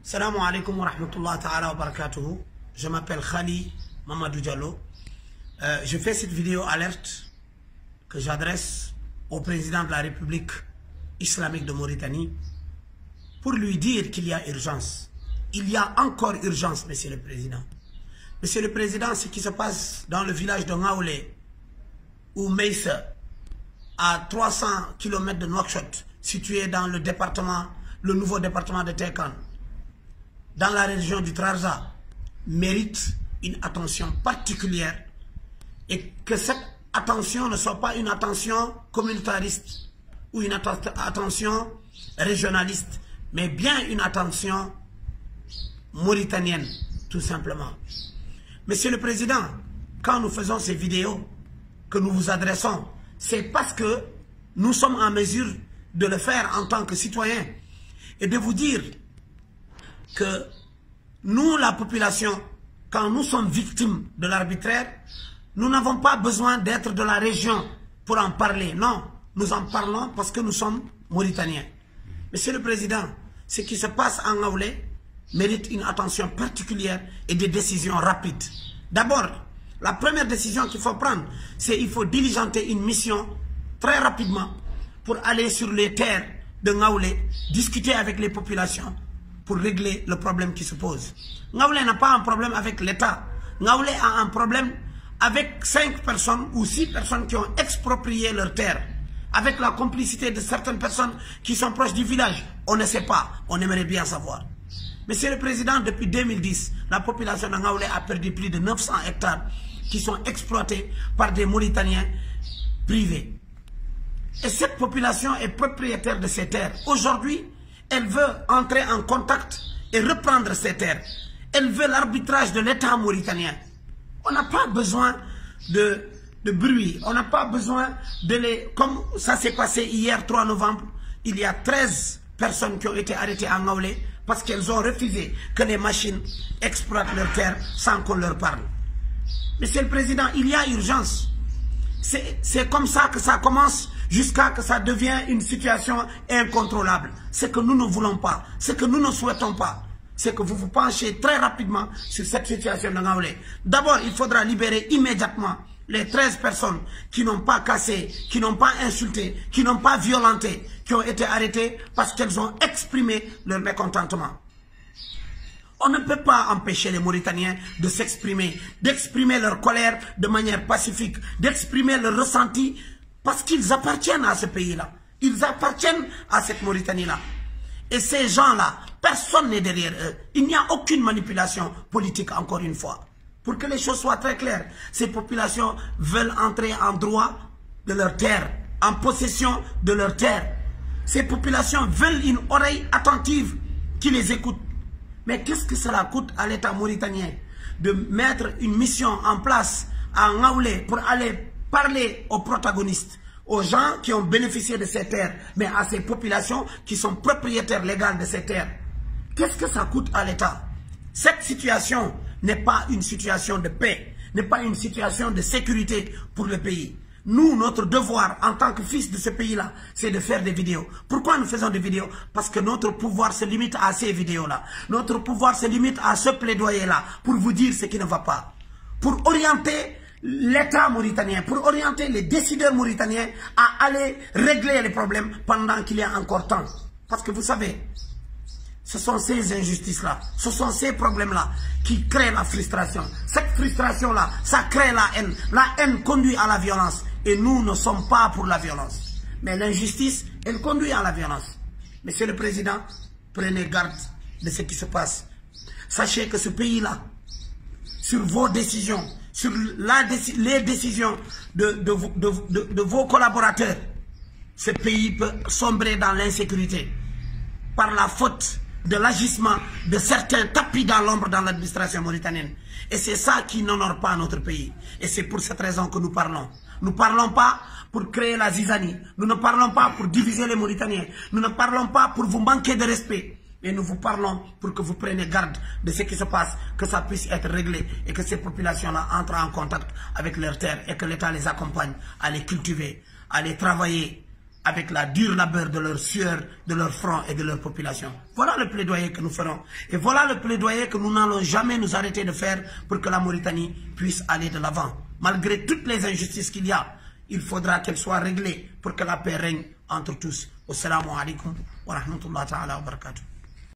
Salam alaikum wa rahmatullahi ta'ala wa barakatuhu. Je m'appelle Khali Mamadou Diallo. Je fais cette vidéo alerte que j'adresse au président de la République islamique de Mauritanie pour lui dire qu'il y a urgence. Il y a encore urgence, monsieur le président. Monsieur le président, ce qui se passe dans le village de Ngaoulé ou Meisse, à 300 km de Nouakchott, situé dans le département, le nouveau département de Tékan, dans la région du Trarza, mérite une attention particulière et que cette attention ne soit pas une attention communautariste ou une attention régionaliste, mais bien une attention mauritanienne, tout simplement. Monsieur le Président, quand nous faisons ces vidéos que nous vous adressons, c'est parce que nous sommes en mesure de le faire en tant que citoyens et de vous dire que nous, la population, quand nous sommes victimes de l'arbitraire, nous n'avons pas besoin d'être de la région pour en parler. Non, nous en parlons parce que nous sommes Mauritaniens. Monsieur le Président, ce qui se passe en Ngaoulé mérite une attention particulière et des décisions rapides. D'abord, la première décision qu'il faut prendre, c'est qu'il faut diligenter une mission très rapidement pour aller sur les terres de Ngaoulé, discuter avec les populations pour régler le problème qui se pose. Ngaoulé n'a pas un problème avec l'État. Ngaoulé a un problème avec 5 personnes ou 6 personnes qui ont exproprié leurs terres, avec la complicité de certaines personnes qui sont proches du village. On ne sait pas, on aimerait bien savoir. Monsieur le Président, depuis 2010, la population de Ngaoulé a perdu plus de 900 hectares qui sont exploités par des Mauritaniens privés. Et cette population est propriétaire de ces terres. Aujourd'hui, elle veut entrer en contact et reprendre ces terres. Elle veut l'arbitrage de l'État mauritanien. On n'a pas besoin de bruit. On n'a pas besoin de les... Comme ça s'est passé hier, 3 novembre, il y a 13 personnes qui ont été arrêtées à Ngaoulé parce qu'elles ont refusé que les machines exploitent leurs terres sans qu'on leur parle. Monsieur le Président, il y a urgence. C'est comme ça que ça commence jusqu'à que ça devienne une situation incontrôlable. Ce que nous ne voulons pas, ce que nous ne souhaitons pas, c'est que vous vous penchez très rapidement sur cette situation de Ngaoulé. D'abord, il faudra libérer immédiatement les 13 personnes qui n'ont pas cassé, qui n'ont pas insulté, qui n'ont pas violenté, qui ont été arrêtées parce qu'elles ont exprimé leur mécontentement. On ne peut pas empêcher les Mauritaniens de s'exprimer, d'exprimer leur colère de manière pacifique, d'exprimer leur ressenti, parce qu'ils appartiennent à ce pays-là. Ils appartiennent à cette Mauritanie-là. Et ces gens-là, personne n'est derrière eux. Il n'y a aucune manipulation politique, encore une fois. Pour que les choses soient très claires, ces populations veulent entrer en droit de leur terre, en possession de leur terre. Ces populations veulent une oreille attentive qui les écoute. Mais qu'est-ce que cela coûte à l'État mauritanien de mettre une mission en place à Ngaoulé pour aller parler aux protagonistes, aux gens qui ont bénéficié de ces terres, mais à ces populations qui sont propriétaires légaux de ces terres? Qu'est-ce que ça coûte à l'État? Cette situation n'est pas une situation de paix, n'est pas une situation de sécurité pour le pays. Nous, notre devoir en tant que fils de ce pays-là, c'est de faire des vidéos. Pourquoi nous faisons des vidéos? Parce que notre pouvoir se limite à ces vidéos-là. Notre pouvoir se limite à ce plaidoyer-là pour vous dire ce qui ne va pas. Pour orienter l'État mauritanien, pour orienter les décideurs mauritaniens à aller régler les problèmes pendant qu'il y a encore temps. Parce que vous savez, ce sont ces injustices-là, ce sont ces problèmes-là qui créent la frustration. Cette frustration-là, ça crée la haine. La haine conduit à la violence. Et nous ne sommes pas pour la violence. Mais l'injustice, elle conduit à la violence. Monsieur le Président, prenez garde de ce qui se passe. Sachez que ce pays-là, sur vos décisions, sur les décisions de vos collaborateurs, ce pays peut sombrer dans l'insécurité par la faute de l'agissement de certains tapis dans l'ombre dans l'administration mauritanienne. Et c'est ça qui n'honore pas notre pays. Et c'est pour cette raison que nous parlons. Nous ne parlons pas pour créer la zizanie. Nous ne parlons pas pour diviser les Mauritaniens. Nous ne parlons pas pour vous manquer de respect. Mais nous vous parlons pour que vous preniez garde de ce qui se passe, que ça puisse être réglé et que ces populations-là entrent en contact avec leurs terres et que l'État les accompagne à les cultiver, à les travailler avec la dure labeur de leur sueur, de leur front et de leur population. Voilà le plaidoyer que nous ferons. Et voilà le plaidoyer que nous n'allons jamais nous arrêter de faire pour que la Mauritanie puisse aller de l'avant. Malgré toutes les injustices qu'il y a, il faudra qu'elles soient réglées pour que la paix règne entre tous. Wassalamu alaikum wa rahmatullahi ta'ala wa barakatuh.